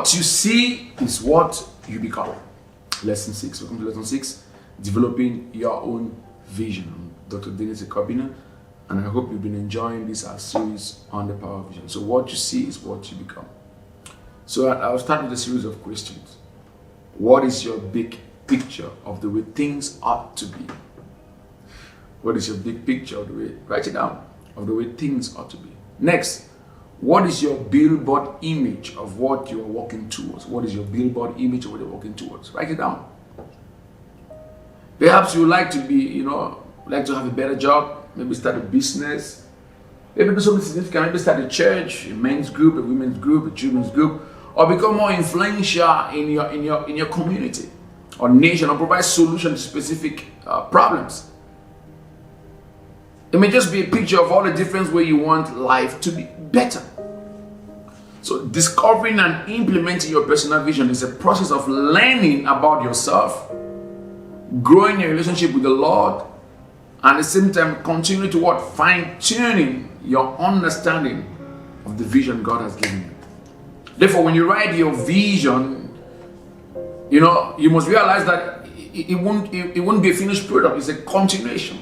What you see is what you become. Lesson 6. Welcome to lesson 6. Developing your own vision. I'm Dr. Denis Ekobena, and I hope you've been enjoying this series on the power of vision. So what you see is what you become. So I'll start with a series of questions. What is your big picture of the way things ought to be? What is your big picture of the way, write it down, of the way things ought to be? Next, what is your billboard image of what you are working towards? What is your billboard image of what you're working towards? Write it down. Perhaps you would like to be, like to have a better job, maybe start a business, maybe do something significant, maybe start a church, a men's group, a women's group, a children's group, or become more influential in your community or nation, or provide solutions to specific problems. It may just be a picture of all the different ways you want life to be better. So discovering and implementing your personal vision is a process of learning about yourself, growing your relationship with the Lord, and at the same time continue to fine-tuning your understanding of the vision God has given you. Therefore, when you write your vision, you must realize that it won't be a finished product. It's a continuation.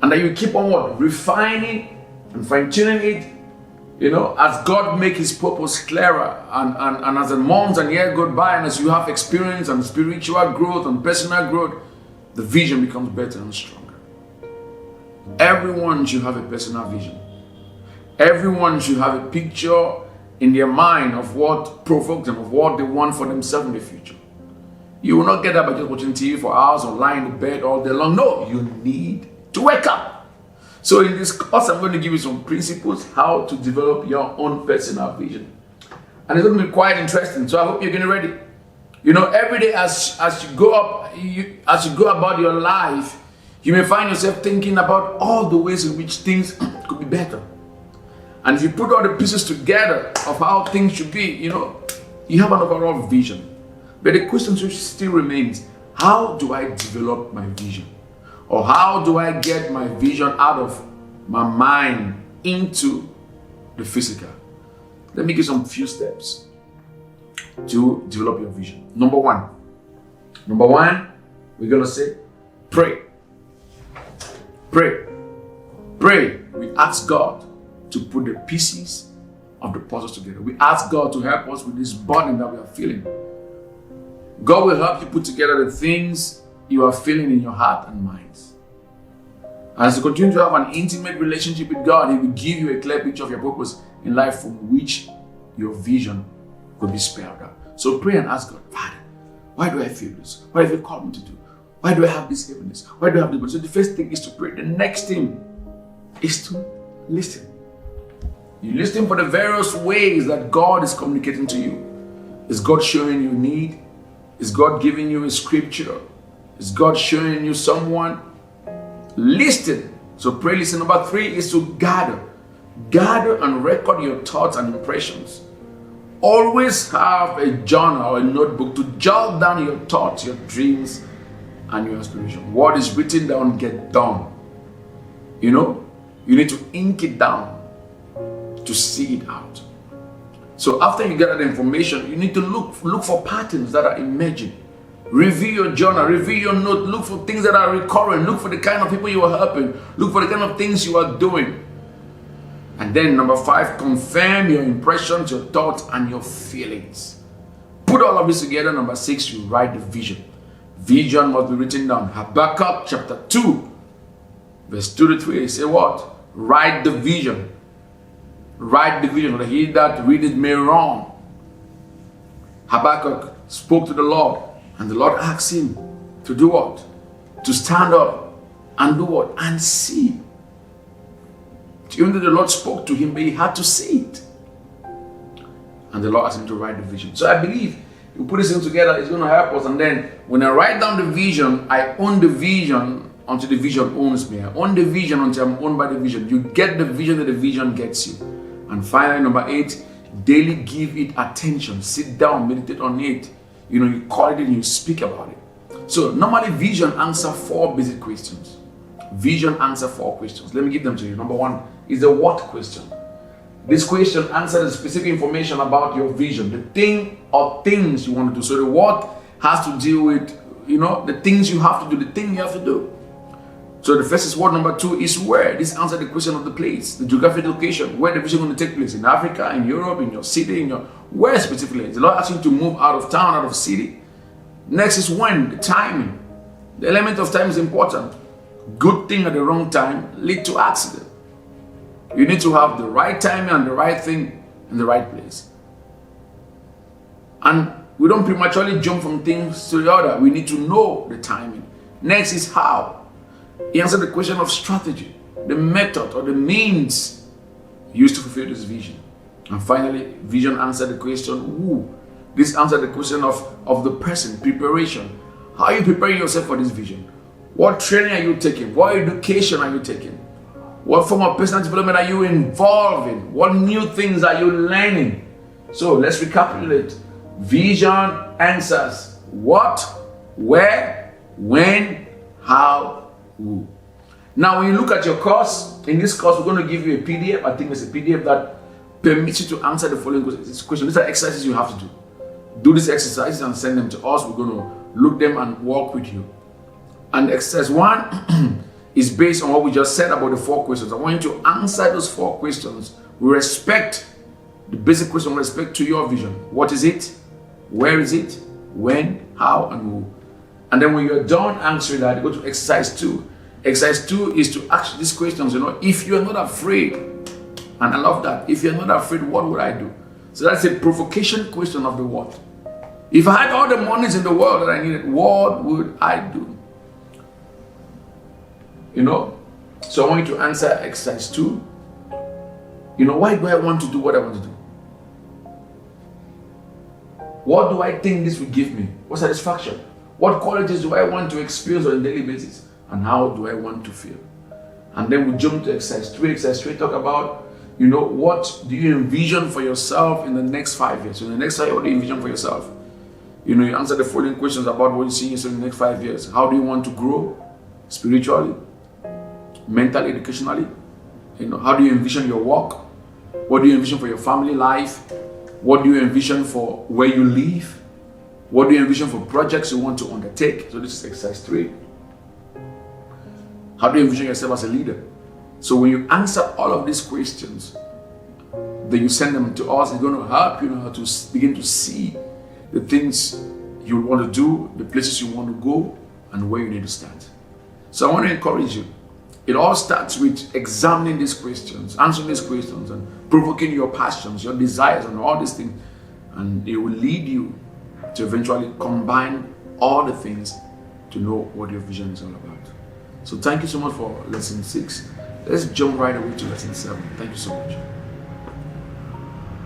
And that you keep on refining and fine-tuning it, as God make his purpose clearer, and as the months and years go by, and as you have experience and spiritual growth and personal growth, the vision becomes better and stronger. Everyone should have a personal vision. Everyone should have a picture in their mind of what provokes them, of what they want for themselves in the future. You will not get that by just watching TV for hours or lying in bed all day long. No, you need to wake up. So in this course, I'm going to give you some principles how to develop your own personal vision. And it's going to be quite interesting. So I hope you're getting ready. Every day as you go about your life, you may find yourself thinking about all the ways in which things could be better. And if you put all the pieces together of how things should be, you have an overall vision. But the question still remains, how do I develop my vision? Or how do I get my vision out of my mind into the physical? Let me give some few steps to develop your vision. Number one, we're going to say, pray. Pray. Pray. We ask God to put the pieces of the puzzle together. We ask God to help us with this burden that we are feeling. God will help you put together the things you are feeling in your heart and minds. As you continue to have an intimate relationship with God, He will give you a clear picture of your purpose in life from which your vision could be spelled out. So pray and ask God, Father, why do I feel this? What have you called me to do? Why do I have this heaviness? Why do I have this? So the first thing is to pray. The next thing is to listen. You listen for the various ways that God is communicating to you. Is God showing you need? Is God giving you a scripture? Is God showing you someone? Listen. So pray, listen. Number 3 is to gather. Gather and record your thoughts and impressions. Always have a journal or a notebook to jot down your thoughts, your dreams, and your aspiration. What is written down, get done. You need to ink it down to see it out. So after you gather the information, you need to look for patterns that are emerging. Review your journal, review your note, look for things that are recurring, look for the kind of people you are helping, look for the kind of things you are doing. And then number 5, confirm your impressions, your thoughts, and your feelings. Put all of this together. Number 6, you write the vision. Vision must be written down. Habakkuk chapter 2, verse 2 to 3, say what? Write the vision. Write the vision, that he that readeth may run. Habakkuk spoke to the Lord, and the Lord asked him to do what? To stand up and do what? And see. Even though the Lord spoke to him, but he had to see it. And the Lord asked him to write the vision. So I believe you put this thing together, it's going to help us. And then when I write down the vision, I own the vision until the vision owns me. I own the vision until I'm owned by the vision. You get the vision that the vision gets you. And finally, number 8, daily give it attention. Sit down, meditate on it. You call it and you speak about it. So normally vision answers 4 basic questions. Vision answers 4 questions. Let me give them to you. Number 1 is the what question. This question answers the specific information about your vision, the thing or things you want to do. So the what has to deal with, the things you have to do, the thing you have to do. So the first is what. Number 2 is where. This answers the question of the place, the geographic location, where the vision is going to take place, in Africa, in Europe, in your city, where specifically. The Lord asks you to move out of town, out of city. Next is when, the timing. The element of time is important. Good thing at the wrong time lead to accident. You need to have the right timing and the right thing in the right place. And we don't prematurely jump from things to the other. We need to know the timing. Next is how. He answered the question of strategy, the method or the means used to fulfill this vision. And finally, vision answered the question who. This answered the question of the person, preparation. How are you preparing yourself for this vision? What training are you taking? What education are you taking? What form of personal development are you involved in? What new things are you learning? So let's recapitulate. Vision answers what, where, when, how, who. Now, when you look at your course, in this course, we're going to give you a PDF. I think it's a PDF that permits you to answer the following questions. These are exercises you have to do. Do these exercises and send them to us. We're going to look them and work with you. And exercise 1 is based on what we just said about the 4 questions. I want you to answer those 4 questions with respect, the basic question with respect to your vision. What is it? Where is it? When? How? And who? And then when you're done answering that, you go to exercise 2. Exercise 2 is to ask these questions, if you're not afraid, and I love that, if you're not afraid, what would I do? So that's a provocation question of the what. If I had all the monies in the world that I needed, what would I do? So I want you to answer exercise 2. Why do I want to do what I want to do? What do I think this will give me? What satisfaction? What qualities do I want to experience on a daily basis? And how do I want to feel? And then we jump to exercise 3. Exercise 3 talk about, what do you envision for yourself in the next 5 years? So in the next 5 years, what do you envision for yourself? You answer the following questions about what you see yourself in the next 5 years. How do you want to grow spiritually, mentally, educationally? How do you envision your work? What do you envision for your family life? What do you envision for where you live? What do you envision for projects you want to undertake? So this is exercise 3. How do you envision yourself as a leader? So when you answer all of these questions, then you send them to us. It's going to help you how to begin to see the things you want to do, the places you want to go, and where you need to start. So I want to encourage you. It all starts with examining these questions, answering these questions, and provoking your passions, your desires, and all these things. And it will lead you to eventually combine all the things to know what your vision is all about. So thank you so much for lesson 6. Let's jump right away to lesson 7. Thank you so much.